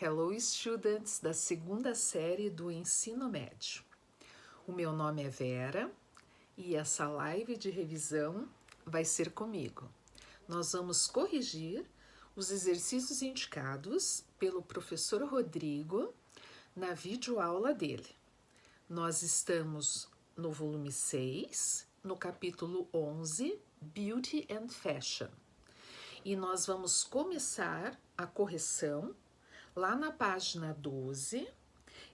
Hello, students da segunda série do ensino médio. O meu nome é Vera e essa live de revisão vai ser comigo. Nós vamos corrigir os exercícios indicados pelo professor Rodrigo na videoaula dele. Nós estamos no volume 6, no capítulo 11, Beauty and Fashion. E nós vamos começar a correção lá na página 12,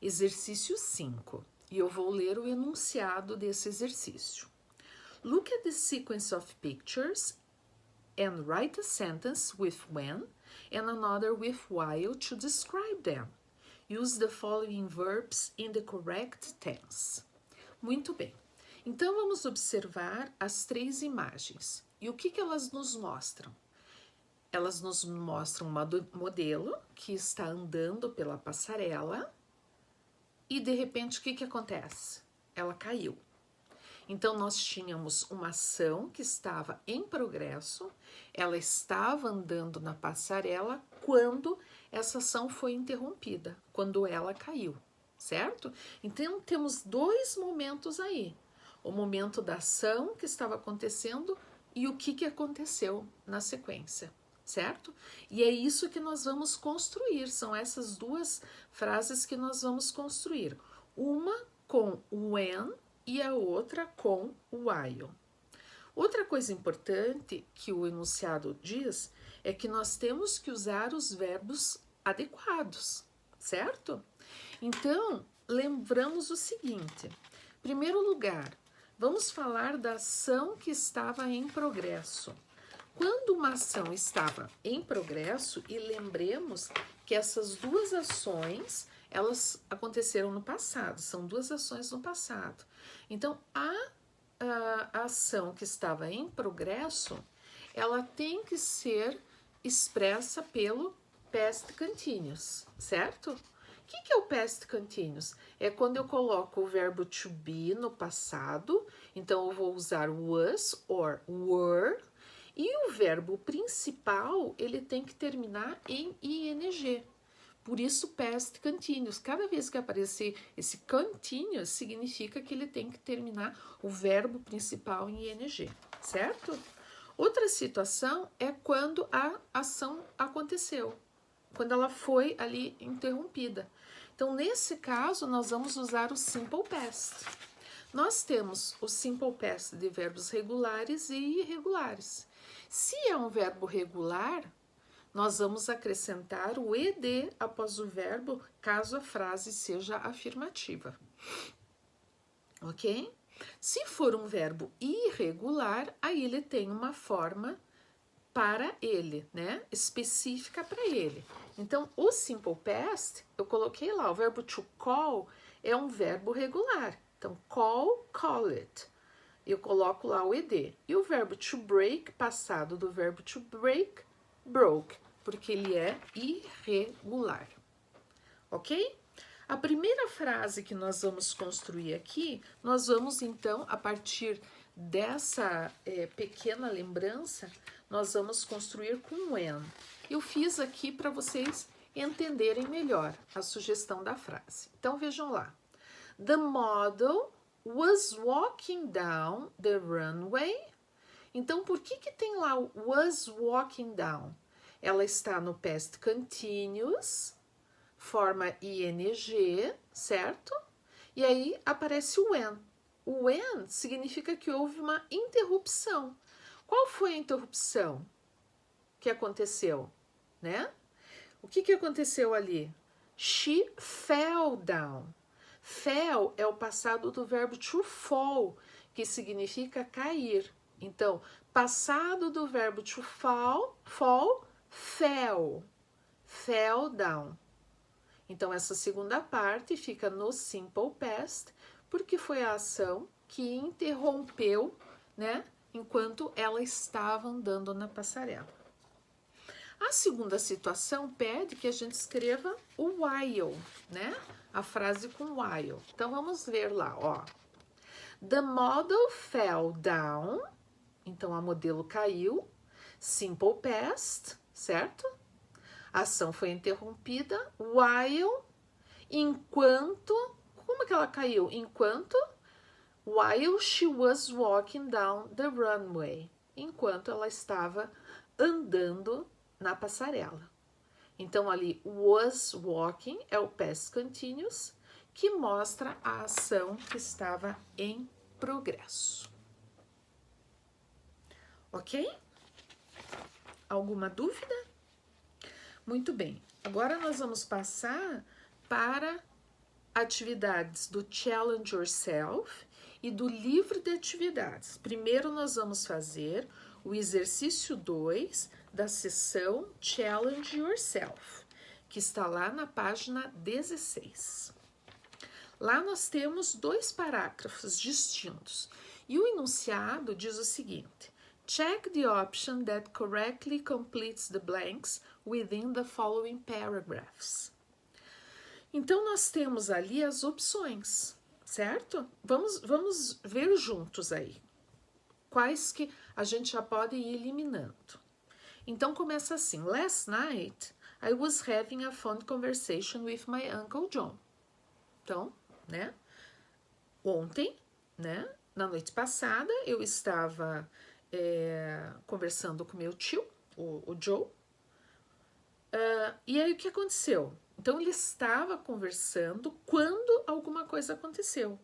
exercício 5, e eu vou ler o enunciado desse exercício. Look at the sequence of pictures and write a sentence with when and another with while to describe them. Use the following verbs in the correct tense. Muito bem. Então, vamos observar as três imagens. E o que elas nos mostram? Elas nos mostram um modelo que está andando pela passarela e, de repente, o que acontece? Ela caiu. Então, nós tínhamos uma ação que estava em progresso, ela estava andando na passarela quando essa ação foi interrompida, quando ela caiu, certo? Então, temos dois momentos aí. O momento da ação que estava acontecendo e o que aconteceu na sequência. Certo? E é isso que nós vamos construir, são essas duas frases que nós vamos construir. Uma com when e a outra com while. Outra coisa importante que o enunciado diz é que nós temos que usar os verbos adequados, certo? Então, lembramos o seguinte: em primeiro lugar, vamos falar da ação que estava em progresso. Quando uma ação estava em progresso, e lembremos que essas duas ações, elas aconteceram no passado, são duas ações no passado. Então, a ação que estava em progresso, ela tem que ser expressa pelo past continuous, certo? O que é o past continuous? É quando eu coloco o verbo to be no passado, então eu vou usar was or were, e o verbo principal, ele tem que terminar em ing. Por isso, past continuous. Cada vez que aparecer esse continuous, significa que ele tem que terminar o verbo principal em ing, certo? Outra situação é quando a ação aconteceu, quando ela foi ali interrompida. Então, nesse caso, nós vamos usar o simple past. Nós temos o simple past de verbos regulares e irregulares. Se é um verbo regular, nós vamos acrescentar o ed após o verbo, caso a frase seja afirmativa. Ok? Se for um verbo irregular, aí ele tem uma forma para ele, né? Específica para ele. Então, o simple past, eu coloquei lá, o verbo to call é um verbo regular. Então, call, call it. Eu coloco lá o ed. E o verbo to break, passado do verbo to break, broke, porque ele é irregular. Ok? A primeira frase que nós vamos construir aqui, nós vamos então, a partir dessa pequena lembrança, nós vamos construir com when. Eu fiz aqui para vocês entenderem melhor a sugestão da frase. Então, vejam lá. The model was walking down the runway. Então, por que tem lá o was walking down? Ela está no past continuous, forma ing, certo? E aí aparece o when. O when significa que houve uma interrupção. Qual foi a interrupção que aconteceu, né? O que aconteceu ali? She fell down. Fell é o passado do verbo to fall, que significa cair. Então, passado do verbo to fall, fell. Fell down. Então, essa segunda parte fica no simple past, porque foi a ação que interrompeu, né, enquanto ela estava andando na passarela. A segunda situação pede que a gente escreva o while, né? A frase com while. Então, vamos ver lá, ó. The model fell down. Então, a modelo caiu. Simple past, certo? A ação foi interrompida while, enquanto, como que ela caiu? While she was walking down the runway, enquanto ela estava andando na passarela. Então, ali, was walking é o past continuous, que mostra a ação que estava em progresso. Ok? Alguma dúvida? Muito bem. Agora nós vamos passar para atividades do Challenge Yourself e do livro de atividades. Primeiro nós vamos fazer o exercício 2 da seção Challenge Yourself, que está lá na página 16. Lá nós temos 2 parágrafos distintos e o enunciado diz o seguinte: check the option that correctly completes the blanks within the following paragraphs. Então, nós temos ali as opções, certo? Vamos ver juntos aí. Quais que a gente já pode ir eliminando. Então, começa assim. Last night, I was having a phone conversation with my Uncle John. Então, né? Ontem, né? Na noite passada, eu estava conversando com meu tio, o Joe. E aí, o que aconteceu? Então, ele estava conversando quando alguma coisa aconteceu.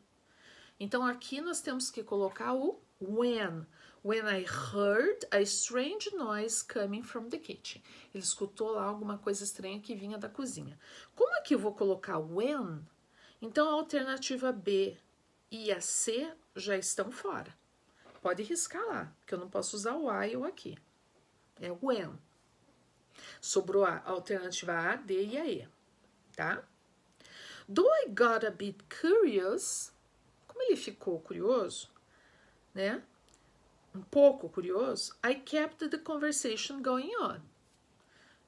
Então, aqui nós temos que colocar o when. When I heard a strange noise coming from the kitchen. Ele escutou lá alguma coisa estranha que vinha da cozinha. Como aqui eu vou colocar when? Então, a alternativa B e a C já estão fora. Pode riscar lá, porque eu não posso usar o while aqui. É when. Sobrou a alternativa A, D e a E, tá? Though I got a bit curious, como ele ficou curioso, né? Um pouco curioso, I kept the conversation going on.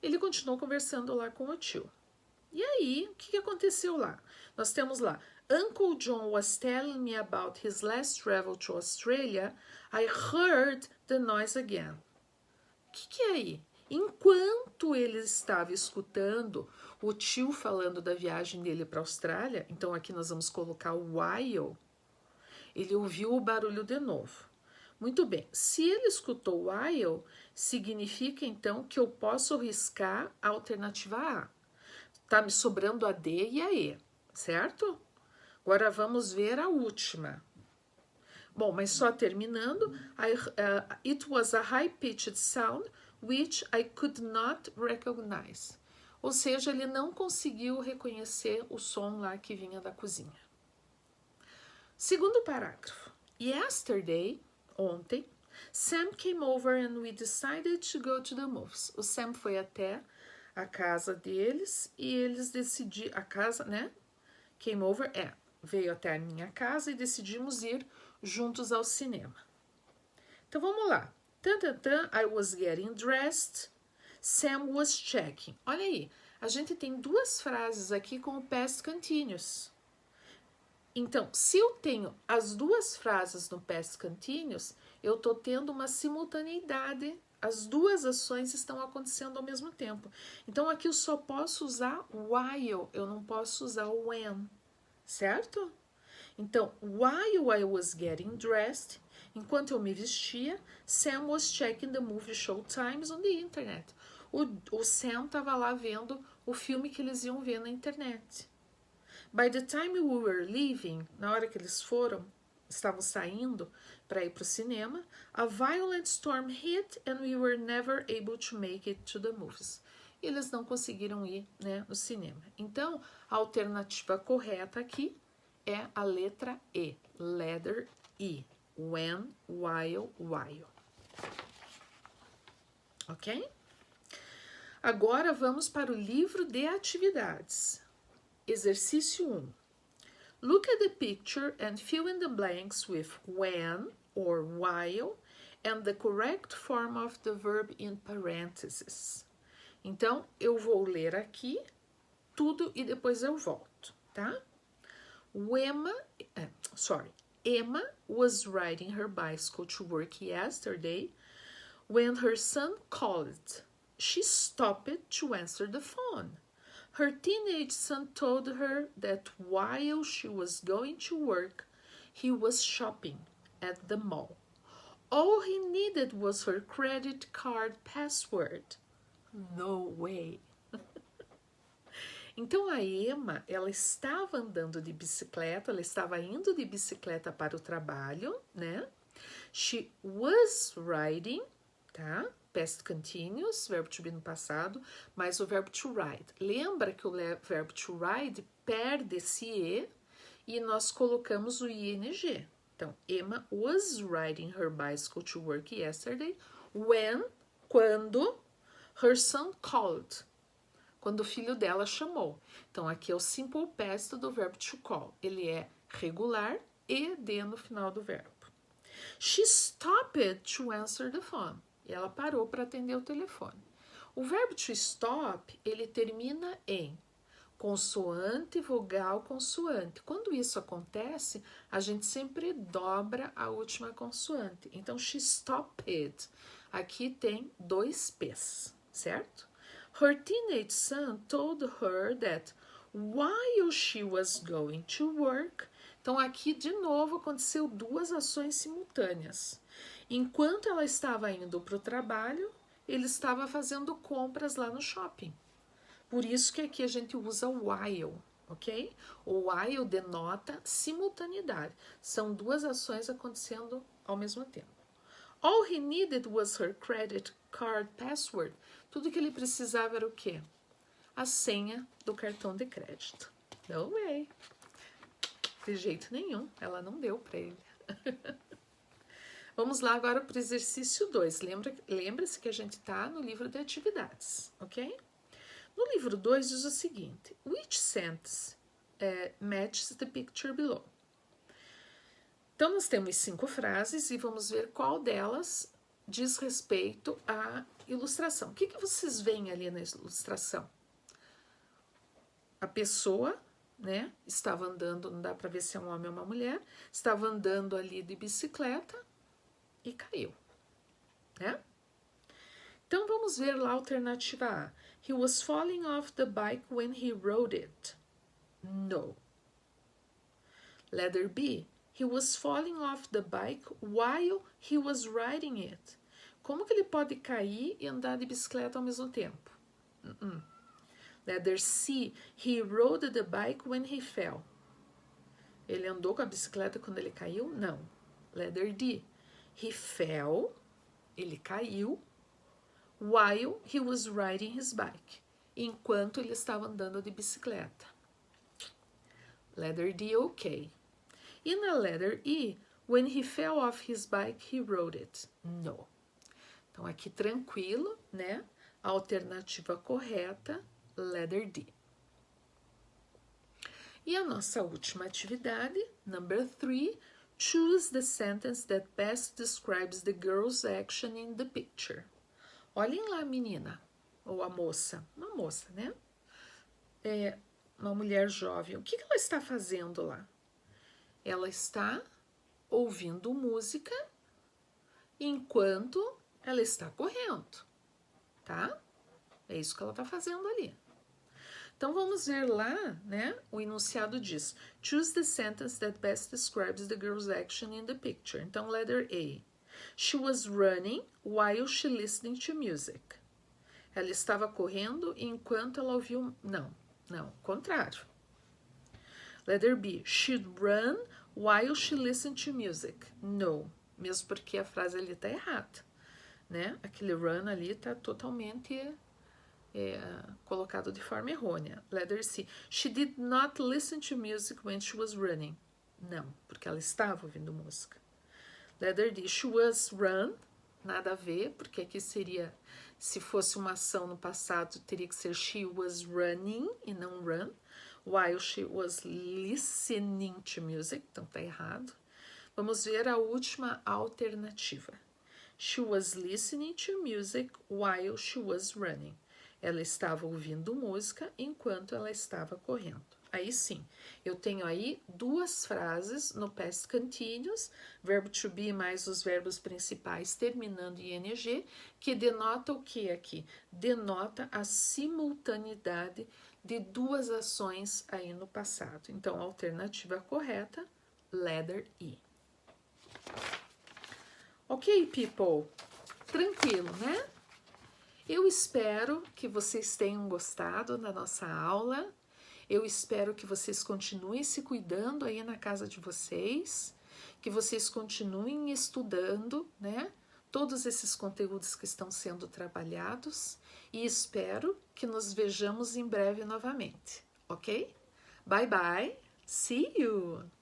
Ele continuou conversando lá com o tio. E aí, o que aconteceu lá? Nós temos lá, Uncle John was telling me about his last travel to Australia. I heard the noise again. O que é aí? Enquanto ele estava escutando o tio falando da viagem dele para a Austrália, então aqui nós vamos colocar o while, ele ouviu o barulho de novo. Muito bem, se ele escutou while, significa então que eu posso riscar a alternativa A. Tá me sobrando a D e a E, certo? Agora vamos ver a última. Bom, mas só terminando, it was a high-pitched sound which I could not recognize. Ou seja, ele não conseguiu reconhecer o som lá que vinha da cozinha. Segundo parágrafo. Yesterday, ontem, Sam came over and we decided to go to the movies. O Sam foi até a casa deles e eles decidiram, a casa, né? Came over, veio até a minha casa e decidimos ir juntos ao cinema. Então vamos lá. I was getting dressed. Sam was checking. Olha aí, a gente tem 2 frases aqui com o past continuous. Então, se eu tenho as 2 frases no past continuous, eu estou tendo uma simultaneidade. As 2 ações estão acontecendo ao mesmo tempo. Então, aqui eu só posso usar while, eu não posso usar o when, certo? Então, while I was getting dressed, enquanto eu me vestia, Sam was checking the movie show times on the internet. O Sam estava lá vendo o filme que eles iam ver na internet. By the time we were leaving, na hora que eles estavam saindo para ir para o cinema, a violent storm hit and we were never able to make it to the movies. E eles não conseguiram ir, né, no cinema. Então, a alternativa correta aqui é a letra E, letter E, when, while. Ok? Agora vamos para o livro de atividades. Exercício 1. Look at the picture and fill in the blanks with when or while and the correct form of the verb in parentheses. Então, eu vou ler aqui tudo e depois eu volto, tá? Emma was riding her bicycle to work yesterday when her son called. she stopped to answer the phone. Her teenage son told her that while she was going to work, he was shopping at the mall. All he needed was her credit card password. No way. Então a Emma, ela estava andando de bicicleta, ela estava indo de bicicleta para o trabalho, né? She was riding, tá? Past continuous, verbo to be no passado, mais o verbo to ride. Lembra que o verbo to ride perde esse e nós colocamos o ing. Então, Emma was riding her bicycle to work yesterday quando her son called. Quando o filho dela chamou. Então, aqui é o simple past do verbo to call. Ele é regular, ed no final do verbo. She stopped to answer the phone. E ela parou para atender o telefone. O verbo to stop, ele termina em consoante, vogal, consoante. Quando isso acontece, a gente sempre dobra a última consoante. Então, she stopped. Aqui tem dois P's, certo? Her teenage son told her that while she was going to work. Então, aqui, de novo, aconteceu duas ações simultâneas. Enquanto ela estava indo para o trabalho, ele estava fazendo compras lá no shopping. Por isso que aqui a gente usa while, ok? O while denota simultaneidade. São duas ações acontecendo ao mesmo tempo. All he needed was her credit card password. Tudo que ele precisava era o quê? A senha do cartão de crédito. No way. De jeito nenhum, ela não deu para ele. Vamos lá agora para o exercício 2. Lembra-se que a gente está no livro de atividades, ok? No livro 2 diz o seguinte: Which sentence matches the picture below? Então, nós temos 5 frases e vamos ver qual delas diz respeito à ilustração. O que vocês veem ali na ilustração? A pessoa, né, estava andando, não dá para ver se é um homem ou uma mulher, estava andando ali de bicicleta e caiu, né? Então, vamos ver lá a alternativa A. He was falling off the bike when he rode it. No. Letter B. He was falling off the bike while he was riding it. Como que ele pode cair e andar de bicicleta ao mesmo tempo? Letter C. He rode the bike when he fell. Ele andou com a bicicleta quando ele caiu? Não. Letter D. He fell. Ele caiu. While he was riding his bike. Enquanto ele estava andando de bicicleta. Letter D, ok. E na letter E, when he fell off his bike, he rode it. No. Então, aqui tranquilo, né? A alternativa correta, letter D. E a nossa última atividade, number 3, choose the sentence that best describes the girl's action in the picture. Olhem lá a menina, ou a moça, uma moça, né? Uma mulher jovem. O que ela está fazendo lá? Ela está ouvindo música enquanto ela está correndo, tá? É isso que ela está fazendo ali. Então, vamos ver lá, né? O enunciado diz: Choose the sentence that best describes the girl's action in the picture. Então, letter A. She was running while she listened to music. Ela estava correndo enquanto ela ouviu... Não, contrário. Letter B. She'd run while she listened to music. No, mesmo porque a frase ali está errada, né? Aquele run ali está totalmente colocado de forma errônea. Letter C. She did not listen to music when she was running. Não, porque ela estava ouvindo música. Letter D. She was run. Nada a ver, porque aqui seria, se fosse uma ação no passado, teria que ser she was running e não run. While she was listening to music, então tá errado. Vamos ver a última alternativa. She was listening to music while she was running. Ela estava ouvindo música enquanto ela estava correndo. Aí sim, eu tenho aí duas frases no past continuous, verbo to be mais os verbos principais terminando em ing, que denota o que aqui? Denota a simultaneidade de duas ações aí no passado. Então, a alternativa correta, letter E. Ok, people? Tranquilo, né? Eu espero que vocês tenham gostado da nossa aula. Eu espero que vocês continuem se cuidando aí na casa de vocês, que vocês continuem estudando, né? Todos esses conteúdos que estão sendo trabalhados e espero que nos vejamos em breve novamente, ok? Bye bye, see you!